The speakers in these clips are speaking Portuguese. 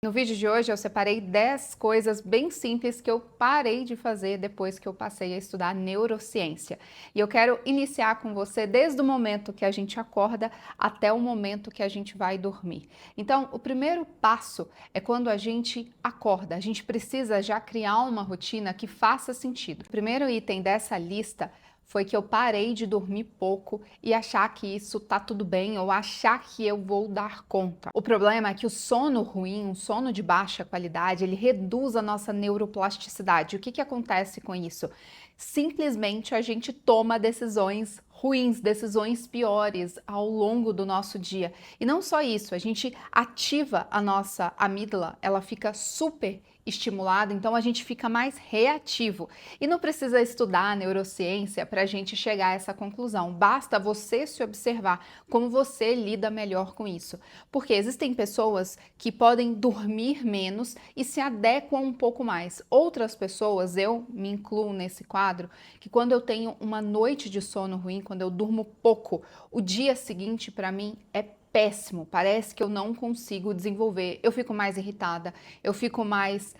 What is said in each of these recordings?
No vídeo de hoje eu separei 10 coisas bem simples que eu parei de fazer depois que eu passei a estudar neurociência. E eu quero iniciar com você desde o momento que a gente acorda até o momento que a gente vai dormir. Então, o primeiro passo é quando a gente acorda. A gente precisa já criar uma rotina que faça sentido. O primeiro item dessa lista foi que eu parei de dormir pouco e achar que isso tá tudo bem ou achar que eu vou dar conta. O problema é que o sono ruim, um sono de baixa qualidade, ele reduz a nossa neuroplasticidade. O que que acontece com isso? Simplesmente a gente toma decisões ruins, decisões piores ao longo do nosso dia. E não só isso, a gente ativa a nossa amígdala, ela fica super estimulada, então a gente fica mais reativo. E não precisa estudar neurociência para a gente chegar a essa conclusão. Basta você se observar como você lida melhor com isso. Porque existem pessoas que podem dormir menos e se adequam um pouco mais. Outras pessoas, eu me incluo nesse quadro, que quando eu tenho uma noite de sono ruim, quando eu durmo pouco, o dia seguinte para mim é péssimo, parece que eu não consigo desenvolver, eu fico mais irritada, eu fico mais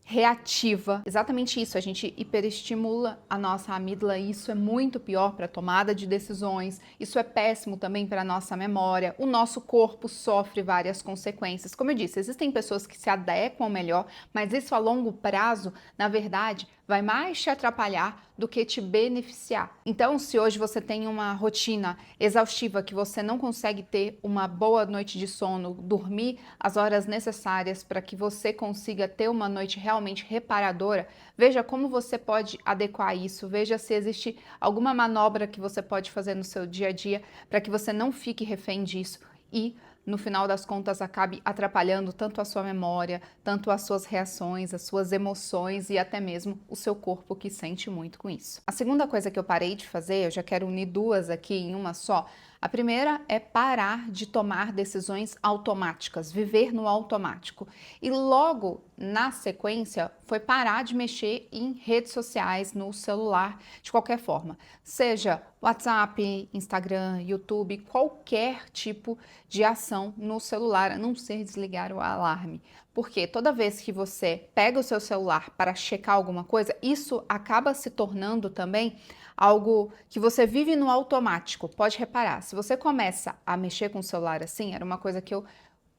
reativa. Exatamente isso, a gente hiperestimula a nossa amígdala e isso é muito pior para a tomada de decisões, isso é péssimo também para a nossa memória, o nosso corpo sofre várias consequências. Como eu disse, existem pessoas que se adequam melhor, mas isso a longo prazo, na verdade, vai mais te atrapalhar do que te beneficiar. Então, se hoje você tem uma rotina exaustiva que você não consegue ter uma boa noite de sono, dormir as horas necessárias para que você consiga ter uma noite realmente reparadora, veja como você pode adequar isso, veja se existe alguma manobra que você pode fazer no seu dia a dia para que você não fique refém disso e no final das contas acabe atrapalhando tanto a sua memória, tanto as suas reações, as suas emoções e até mesmo o seu corpo que sente muito com isso. A segunda coisa que eu parei de fazer, eu já quero unir duas aqui em uma só. A primeira é parar de tomar decisões automáticas, viver no automático. E logo na sequência foi parar de mexer em redes sociais, no celular, de qualquer forma. Seja WhatsApp, Instagram, YouTube, qualquer tipo de ação no celular, a não ser desligar o alarme. Porque toda vez que você pega o seu celular para checar alguma coisa, isso acaba se tornando também algo que você vive no automático. Pode reparar, se você começa a mexer com o celular assim, era uma coisa que eu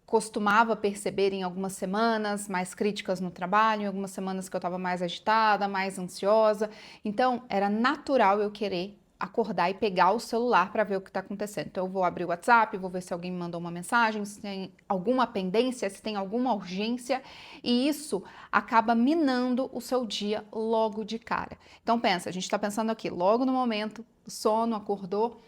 costumava perceber em algumas semanas mais críticas no trabalho, em algumas semanas que eu estava mais agitada, mais ansiosa. Então, era natural eu querer acordar e pegar o celular para ver o que está acontecendo. Então, eu vou abrir o WhatsApp, vou ver se alguém me mandou uma mensagem, se tem alguma pendência, se tem alguma urgência, e isso acaba minando o seu dia logo de cara. Então, pensa, a gente está pensando aqui, logo no momento do sono, acordou,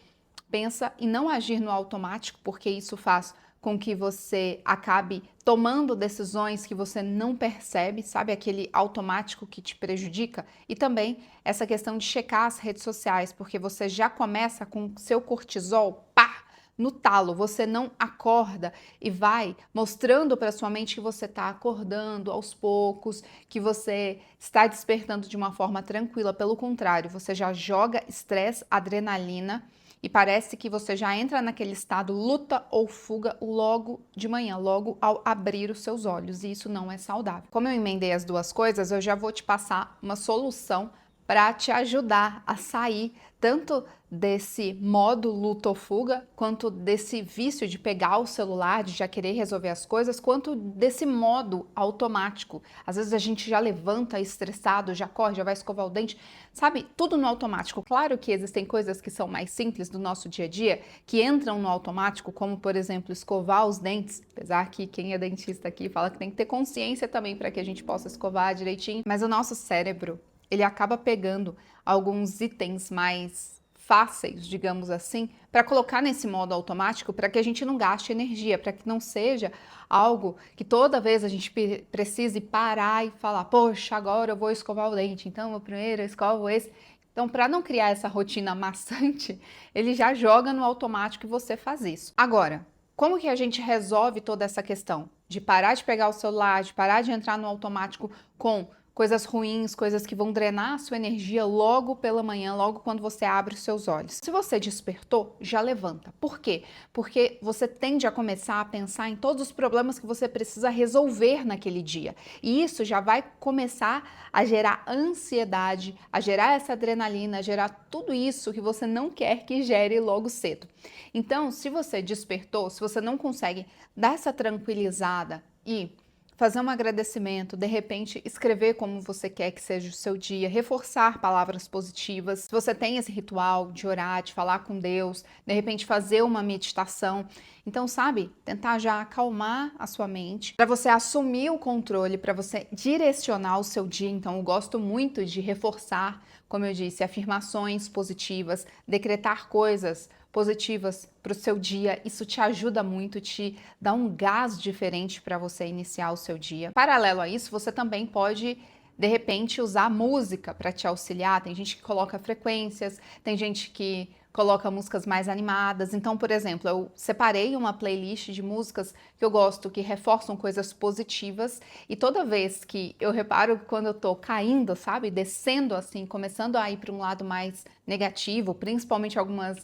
pensa em não agir no automático, porque isso faz com que você acabe tomando decisões que você não percebe, sabe? Aquele automático que te prejudica. E também essa questão de checar as redes sociais, porque você já começa com seu cortisol, pá! No talo, você não acorda e vai mostrando para sua mente que você está acordando aos poucos, que você está despertando de uma forma tranquila. Pelo contrário, você já joga estresse, adrenalina e parece que você já entra naquele estado luta ou fuga logo de manhã, logo ao abrir os seus olhos, e isso não é saudável. Como eu emendei as duas coisas, eu já vou te passar uma solução para te ajudar a sair tanto desse modo luta ou fuga, quanto desse vício de pegar o celular, de já querer resolver as coisas, quanto desse modo automático. Às vezes a gente já levanta estressado, já corre, já vai escovar o dente, sabe? Tudo no automático. Claro que existem coisas que são mais simples do nosso dia a dia, que entram no automático, como por exemplo, escovar os dentes, apesar que quem é dentista aqui fala que tem que ter consciência também para que a gente possa escovar direitinho, mas o nosso cérebro ele acaba pegando alguns itens mais fáceis, digamos assim, para colocar nesse modo automático para que a gente não gaste energia, para que não seja algo que toda vez a gente precise parar e falar, poxa, agora eu vou escovar o dente, então eu primeiro escovo esse. Então, para não criar essa rotina maçante, ele já joga no automático e você faz isso. Agora, como que a gente resolve toda essa questão de parar de pegar o celular, de parar de entrar no automático com coisas ruins, coisas que vão drenar a sua energia logo pela manhã, logo quando você abre os seus olhos. Se você despertou, já levanta. Por quê? Porque você tende a começar a pensar em todos os problemas que você precisa resolver naquele dia. E isso já vai começar a gerar ansiedade, a gerar essa adrenalina, a gerar tudo isso que você não quer que gere logo cedo. Então, se você despertou, se você não consegue dar essa tranquilizada e fazer um agradecimento, de repente escrever como você quer que seja o seu dia, reforçar palavras positivas. Se você tem esse ritual de orar, de falar com Deus, de repente fazer uma meditação. Então, sabe, tentar já acalmar a sua mente, para você assumir o controle, para você direcionar o seu dia. Então, eu gosto muito de reforçar, como eu disse, afirmações positivas, decretar coisas positivas para o seu dia. Isso te ajuda muito, te dá um gás diferente para você iniciar o seu dia. Paralelo a isso, você também pode de repente usar música para te auxiliar. Tem gente que coloca frequências, tem gente que coloca músicas mais animadas. Então, por exemplo, eu separei uma playlist de músicas que eu gosto, que reforçam coisas positivas, e toda vez que eu reparo que quando eu tô caindo, sabe, descendo assim, começando a ir para um lado mais negativo, principalmente algumas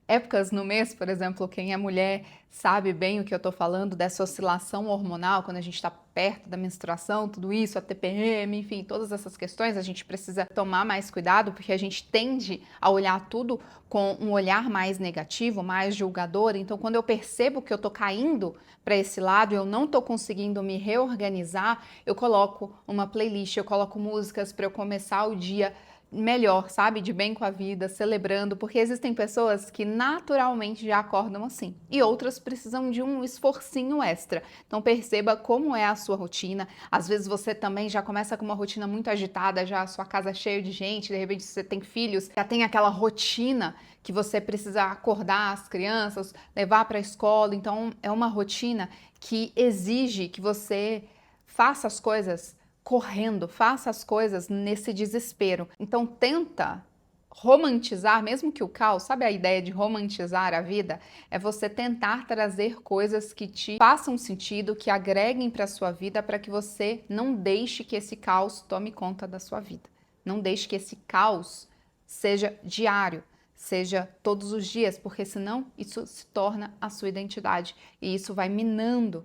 épocas no mês, por exemplo, quem é mulher sabe bem o que eu estou falando dessa oscilação hormonal, quando a gente está perto da menstruação, tudo isso, a TPM, enfim, todas essas questões, a gente precisa tomar mais cuidado, porque a gente tende a olhar tudo com um olhar mais negativo, mais julgador. Então, quando eu percebo que eu estou caindo para esse lado, eu não estou conseguindo me reorganizar, eu coloco uma playlist, eu coloco músicas para eu começar o dia melhor, sabe? De bem com a vida, celebrando, porque existem pessoas que naturalmente já acordam assim e outras precisam de um esforcinho extra. Então perceba como é a sua rotina. Às vezes você também já começa com uma rotina muito agitada, já a sua casa cheia de gente, de repente você tem filhos, já tem aquela rotina que você precisa acordar as crianças, levar para a escola. Então é uma rotina que exige que você faça as coisas correndo, faça as coisas nesse desespero. Então tenta romantizar, mesmo que o caos, sabe a ideia de romantizar a vida? É você tentar trazer coisas que te façam sentido, que agreguem para a sua vida, para que você não deixe que esse caos tome conta da sua vida. Não deixe que esse caos seja diário, seja todos os dias, porque senão isso se torna a sua identidade e isso vai minando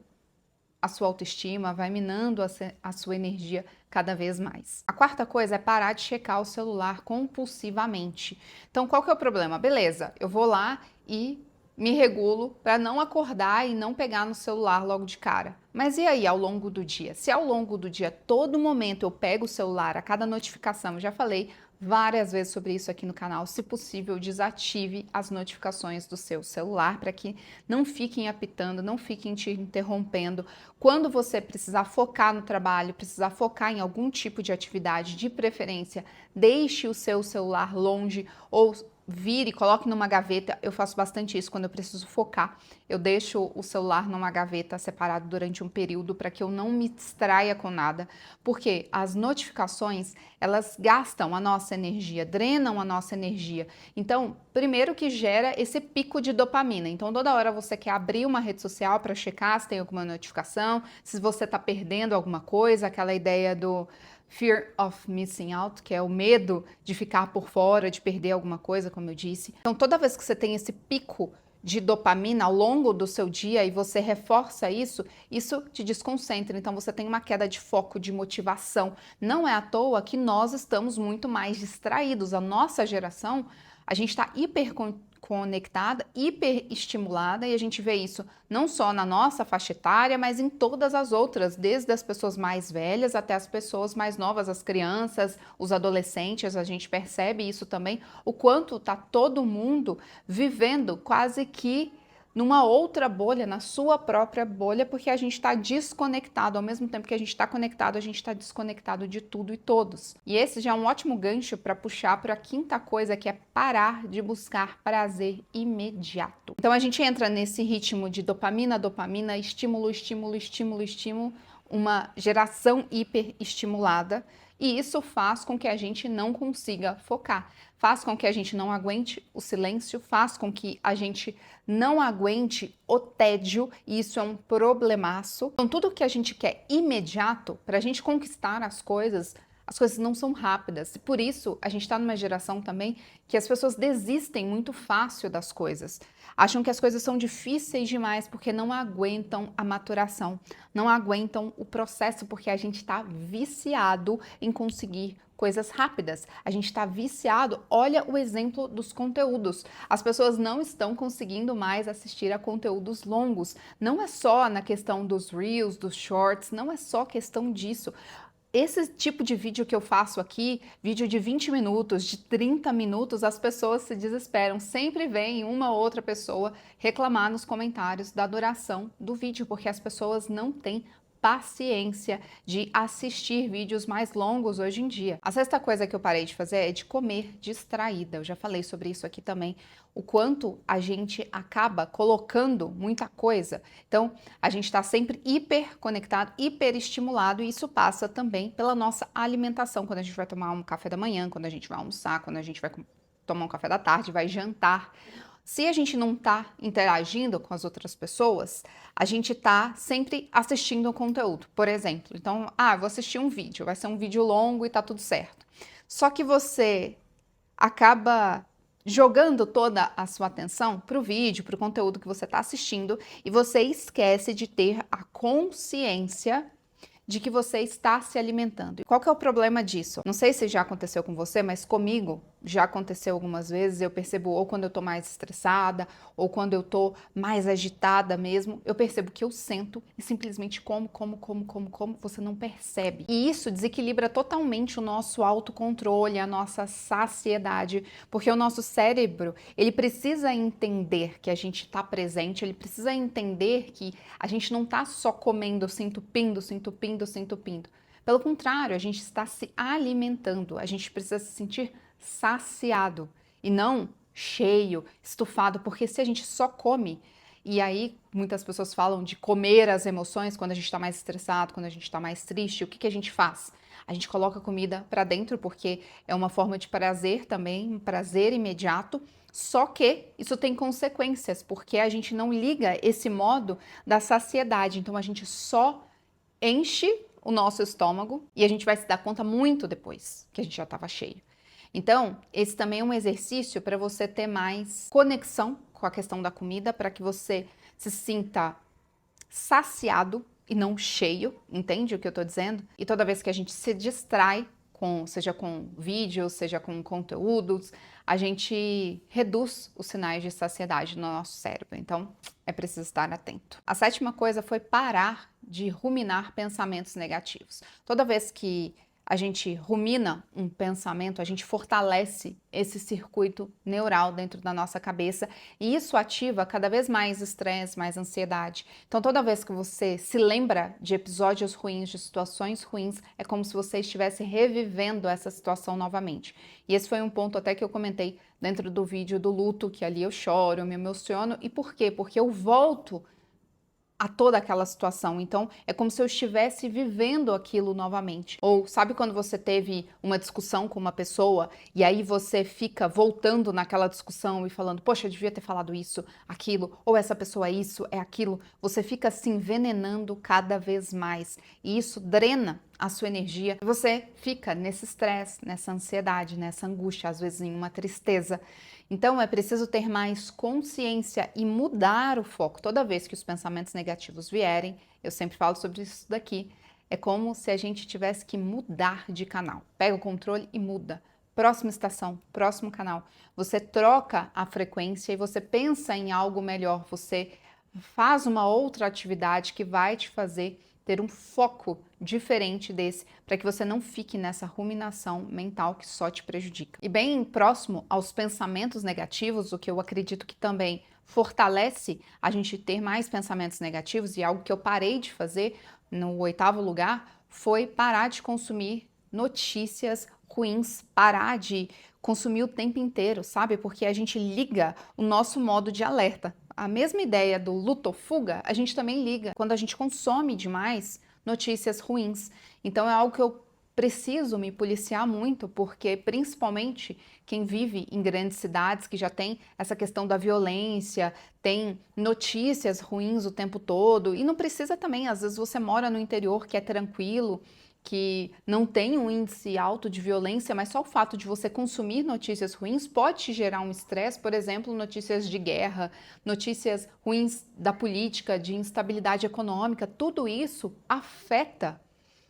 a sua autoestima, vai minando a sua energia cada vez mais. A quarta coisa é parar de checar o celular compulsivamente. Então, qual que é o problema? Beleza, eu vou lá e me regulo para não acordar e não pegar no celular logo de cara. Mas e aí, ao longo do dia? Se ao longo do dia, todo momento eu pego o celular, a cada notificação, eu já falei várias vezes sobre isso aqui no canal, se possível, desative as notificações do seu celular para que não fiquem apitando, não fiquem te interrompendo. Quando você precisar focar no trabalho, precisar focar em algum tipo de atividade, de preferência, deixe o seu celular longe ou vire, coloque numa gaveta. Eu faço bastante isso quando eu preciso focar. Eu deixo o celular numa gaveta separado durante um período para que eu não me distraia com nada, porque as notificações, elas gastam a nossa energia, drenam a nossa energia. Então, primeiro que gera esse pico de dopamina. Então, toda hora você quer abrir uma rede social para checar se tem alguma notificação, se você está perdendo alguma coisa, aquela ideia do Fear of missing out, que é o medo de ficar por fora, de perder alguma coisa, como eu disse. Então, toda vez que você tem esse pico de dopamina ao longo do seu dia e você reforça isso, isso te desconcentra. Então, você tem uma queda de foco, de motivação. Não é à toa que nós estamos muito mais distraídos. A nossa geração, a gente está hiperconectada, hiperestimulada, e a gente vê isso não só na nossa faixa etária, mas em todas as outras, desde as pessoas mais velhas até as pessoas mais novas, as crianças, os adolescentes. A gente percebe isso também, o quanto está todo mundo vivendo quase que numa outra bolha, na sua própria bolha, porque a gente está desconectado. Ao mesmo tempo que a gente está conectado, a gente está desconectado de tudo e todos. E esse já é um ótimo gancho para puxar para a quinta coisa, que é parar de buscar prazer imediato. Então a gente entra nesse ritmo de dopamina, dopamina, estímulo, estímulo, estímulo, estímulo, uma geração hiperestimulada, e isso faz com que a gente não consiga focar, faz com que a gente não aguente o silêncio, faz com que a gente não aguente o tédio, e isso é um problemaço. Então, tudo que a gente quer imediato, para a gente conquistar as coisas não são rápidas. E por isso, a gente está numa geração também que as pessoas desistem muito fácil das coisas. Acham que as coisas são difíceis demais porque não aguentam a maturação, não aguentam o processo, porque a gente está viciado em conseguir coisas rápidas. A gente está viciado. Olha o exemplo dos conteúdos. As pessoas não estão conseguindo mais assistir a conteúdos longos. Não é só na questão dos Reels, dos Shorts, não é só questão disso. Esse tipo de vídeo que eu faço aqui, vídeo de 20 minutos, de 30 minutos, as pessoas se desesperam. Sempre vem uma ou outra pessoa reclamar nos comentários da duração do vídeo, porque as pessoas não têm paciência de assistir vídeos mais longos hoje em dia. A sexta coisa que eu parei de fazer é de comer distraída. Eu já falei sobre isso aqui também, o quanto a gente acaba colocando muita coisa. Então, a gente está sempre hiper conectado, hiper estimulado, e isso passa também pela nossa alimentação, quando a gente vai tomar um café da manhã, quando a gente vai almoçar, quando a gente vai tomar um café da tarde, vai jantar. Se a gente não está interagindo com as outras pessoas, a gente está sempre assistindo o conteúdo. Por exemplo, então, vou assistir um vídeo, vai ser um vídeo longo e tá tudo certo. Só que você acaba jogando toda a sua atenção para o vídeo, para o conteúdo que você está assistindo, e você esquece de ter a consciência de que você está se alimentando. E qual que é o problema disso? Não sei se já aconteceu com você, mas comigo já aconteceu algumas vezes. Eu percebo ou quando eu tô mais estressada, ou quando eu tô mais agitada mesmo, eu percebo que eu sento e simplesmente como, você não percebe. E isso desequilibra totalmente o nosso autocontrole, a nossa saciedade, porque o nosso cérebro, ele precisa entender que a gente está presente, ele precisa entender que a gente não está só comendo, se entupindo. Pelo contrário, a gente está se alimentando, a gente precisa se sentir saciado e não cheio, estufado, porque se a gente só come, e aí muitas pessoas falam de comer as emoções quando a gente está mais estressado, quando a gente está mais triste, o que que a gente faz? A gente coloca comida para dentro porque é uma forma de prazer também, um prazer imediato, só que isso tem consequências, porque a gente não liga esse modo da saciedade, então a gente só enche o nosso estômago e a gente vai se dar conta muito depois que a gente já estava cheio. Então, esse também é um exercício para você ter mais conexão com a questão da comida, para que você se sinta saciado e não cheio, entende o que eu estou dizendo? E toda vez que a gente se distrai, seja com vídeos, seja com conteúdos, a gente reduz os sinais de saciedade no nosso cérebro. Então, é preciso estar atento. A sétima coisa foi parar de ruminar pensamentos negativos. Toda vez que a gente rumina um pensamento, a gente fortalece esse circuito neural dentro da nossa cabeça e isso ativa cada vez mais estresse, mais ansiedade. Então, toda vez que você se lembra de episódios ruins, de situações ruins, é como se você estivesse revivendo essa situação novamente. E esse foi um ponto até que eu comentei dentro do vídeo do luto, que ali eu choro, eu me emociono. E por quê? Porque eu volto a toda aquela situação. Então, é como se eu estivesse vivendo aquilo novamente. Ou sabe quando você teve uma discussão com uma pessoa e aí você fica voltando naquela discussão e falando, poxa, eu devia ter falado isso, aquilo, ou essa pessoa é isso, é aquilo. Você fica se envenenando cada vez mais e isso drena a sua energia. Você fica nesse estresse, nessa ansiedade, nessa angústia, às vezes em uma tristeza. Então, é preciso ter mais consciência e mudar o foco. Toda vez que os pensamentos negativos vierem, eu sempre falo sobre isso daqui, é como se a gente tivesse que mudar de canal. Pega o controle e muda. Próxima estação, próximo canal. Você troca a frequência e você pensa em algo melhor. Você faz uma outra atividade que vai te fazer ter um foco diferente desse, para que você não fique nessa ruminação mental que só te prejudica. E bem próximo aos pensamentos negativos, o que eu acredito que também fortalece a gente ter mais pensamentos negativos, e algo que eu parei de fazer no 8º lugar, foi parar de consumir notícias ruins, parar de consumir o tempo inteiro, sabe? Porque a gente liga o nosso modo de alerta. A mesma ideia do luto ou fuga, a gente também liga. Quando a gente consome demais notícias ruins. Então é algo que eu preciso me policiar muito, porque principalmente quem vive em grandes cidades, que já tem essa questão da violência, tem notícias ruins o tempo todo, e não precisa também, às vezes você mora no interior que é tranquilo, que não tem um índice alto de violência, mas só o fato de você consumir notícias ruins pode te gerar um estresse, por exemplo, notícias de guerra, notícias ruins da política, de instabilidade econômica, tudo isso afeta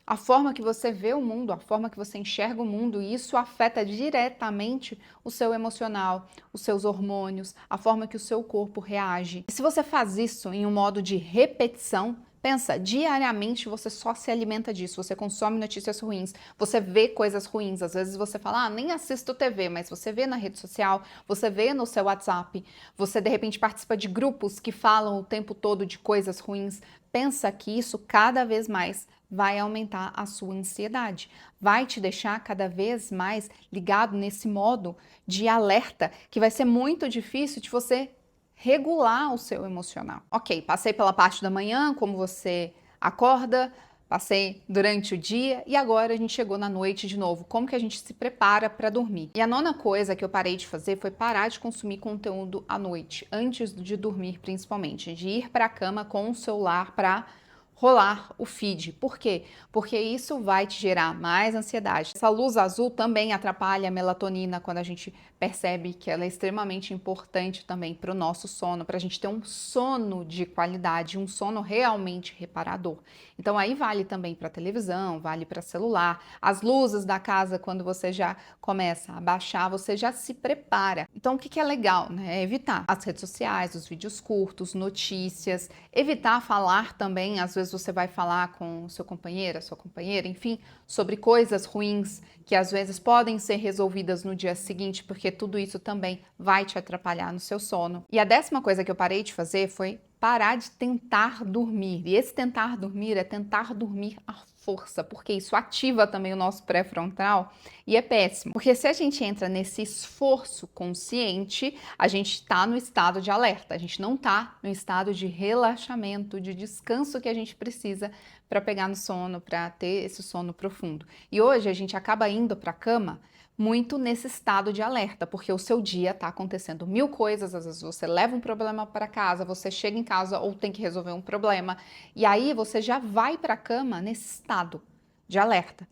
a forma que você vê o mundo, a forma que você enxerga o mundo, e isso afeta diretamente o seu emocional, os seus hormônios, a forma que o seu corpo reage. E se você faz isso em um modo de repetição, pensa, diariamente você só se alimenta disso, você consome notícias ruins, você vê coisas ruins, às vezes você fala, nem assisto TV, mas você vê na rede social, você vê no seu WhatsApp, você de repente participa de grupos que falam o tempo todo de coisas ruins, pensa que isso cada vez mais vai aumentar a sua ansiedade, vai te deixar cada vez mais ligado nesse modo de alerta, que vai ser muito difícil de você regular o seu emocional. Ok, passei pela parte da manhã, como você acorda, passei durante o dia e agora a gente chegou na noite de novo. Como que a gente se prepara para dormir? E a nona coisa que eu parei de fazer foi parar de consumir conteúdo à noite, antes de dormir principalmente, de ir para a cama com o celular para rolar o feed. Por quê? Porque isso vai te gerar mais ansiedade. Essa luz azul também atrapalha a melatonina quando a gente percebe que ela é extremamente importante também para o nosso sono, para a gente ter um sono de qualidade, um sono realmente reparador. Então aí vale também para televisão, vale para celular. As luzes da casa, quando você já começa a baixar, você já se prepara. Então o que é legal, né? É evitar as redes sociais, os vídeos curtos, notícias, evitar falar também, às vezes você vai falar com o seu companheiro, a sua companheira, enfim, sobre coisas ruins que às vezes podem ser resolvidas no dia seguinte, porque tudo isso também vai te atrapalhar no seu sono. E a 10ª coisa que eu parei de fazer foi parar de tentar dormir. E esse tentar dormir é tentar dormir à força, porque isso ativa também o nosso pré-frontal e é péssimo. Porque se a gente entra nesse esforço consciente, a gente está no estado de alerta, a gente não está no estado de relaxamento, de descanso que a gente precisa para pegar no sono, para ter esse sono profundo. E hoje a gente acaba indo para a cama muito nesse estado de alerta, porque o seu dia está acontecendo mil coisas, às vezes você leva um problema para casa, você chega em casa ou tem que resolver um problema, e aí você já vai para a cama nesse estado de alerta.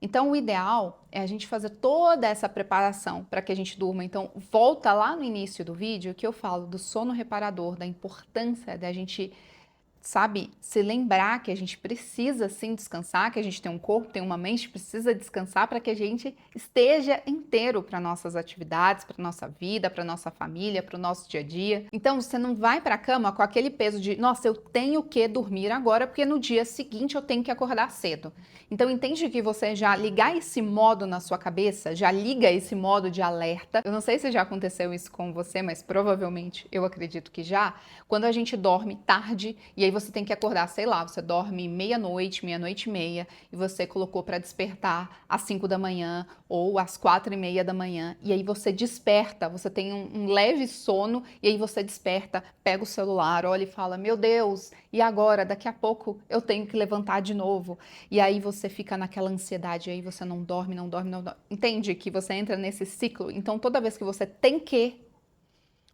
Então, o ideal é a gente fazer toda essa preparação para que a gente durma. Então, volta lá no início do vídeo que eu falo do sono reparador, da importância da gente, sabe, se lembrar que a gente precisa sim descansar, que a gente tem um corpo, tem uma mente, precisa descansar para que a gente esteja inteiro para nossas atividades, para nossa vida, para nossa família, para o nosso dia a dia. Então você não vai para a cama com aquele peso de, nossa, eu tenho que dormir agora porque no dia seguinte eu tenho que acordar cedo. Então entende que você já ligar esse modo na sua cabeça, já liga esse modo de alerta. Eu não sei se já aconteceu isso com você, mas provavelmente eu acredito que já. Quando a gente dorme tarde e aí você tem que acordar, sei lá, você dorme meia-noite, meia-noite e meia, e você colocou para despertar às 5 da manhã ou às 4:30 da manhã, e aí você desperta, você tem um leve sono, e aí você desperta, pega o celular, olha e fala, meu Deus, e agora? Daqui a pouco eu tenho que levantar de novo. E aí você fica naquela ansiedade, e aí você não dorme, não dorme, não dorme. Entende que você entra nesse ciclo? Então toda vez que você tem que,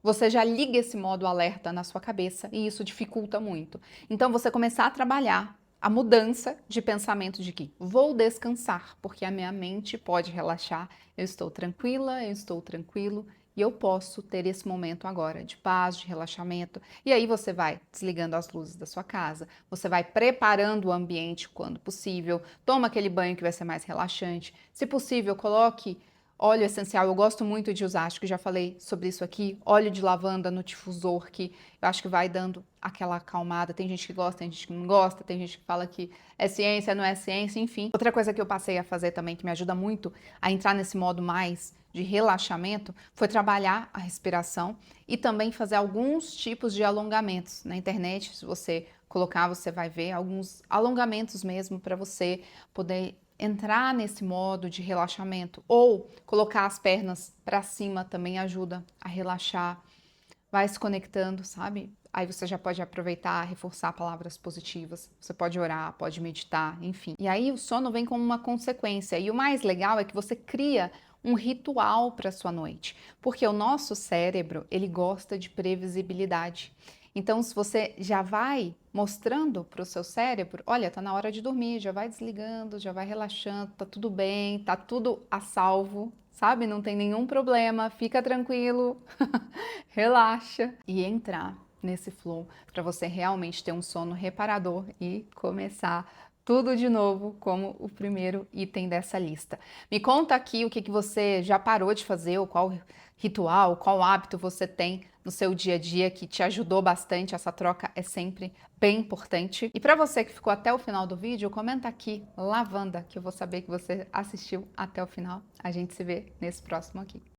você já liga esse modo alerta na sua cabeça e isso dificulta muito. Então, você começar a trabalhar a mudança de pensamento de que vou descansar, porque a minha mente pode relaxar, eu estou tranquila, eu estou tranquilo e eu posso ter esse momento agora de paz, de relaxamento. E aí você vai desligando as luzes da sua casa, você vai preparando o ambiente quando possível, toma aquele banho que vai ser mais relaxante. Se possível, coloque óleo essencial, eu gosto muito de usar, acho que já falei sobre isso aqui, óleo de lavanda no difusor, que eu acho que vai dando aquela acalmada. Tem gente que gosta, tem gente que não gosta, tem gente que fala que é ciência, não é ciência, enfim. Outra coisa que eu passei a fazer também, que me ajuda muito a entrar nesse modo mais de relaxamento, foi trabalhar a respiração e também fazer alguns tipos de alongamentos. Na internet, se você colocar, você vai ver alguns alongamentos mesmo para você poder entrar nesse modo de relaxamento ou colocar as pernas para cima também ajuda a relaxar. Vai se conectando, sabe? aí você já pode aproveitar, reforçar palavras positivas, você pode orar, pode meditar, enfim. E aí o sono vem como uma consequência, e o mais legal é que você cria um ritual para sua noite, porque o nosso cérebro, ele gosta de previsibilidade. Então, se você já vai mostrando para o seu cérebro, olha, tá na hora de dormir, já vai desligando, já vai relaxando, tá tudo bem, tá tudo a salvo, sabe? Não tem nenhum problema, fica tranquilo, relaxa e entrar nesse flow para você realmente ter um sono reparador e começar tudo de novo como o primeiro item dessa lista. Me conta aqui o que você já parou de fazer, ou qual ritual, qual hábito você tem no seu dia a dia que te ajudou bastante. Essa troca é sempre bem importante. E para você que ficou até o final do vídeo, comenta aqui lavanda, que eu vou saber que você assistiu até o final. A gente se vê nesse próximo aqui.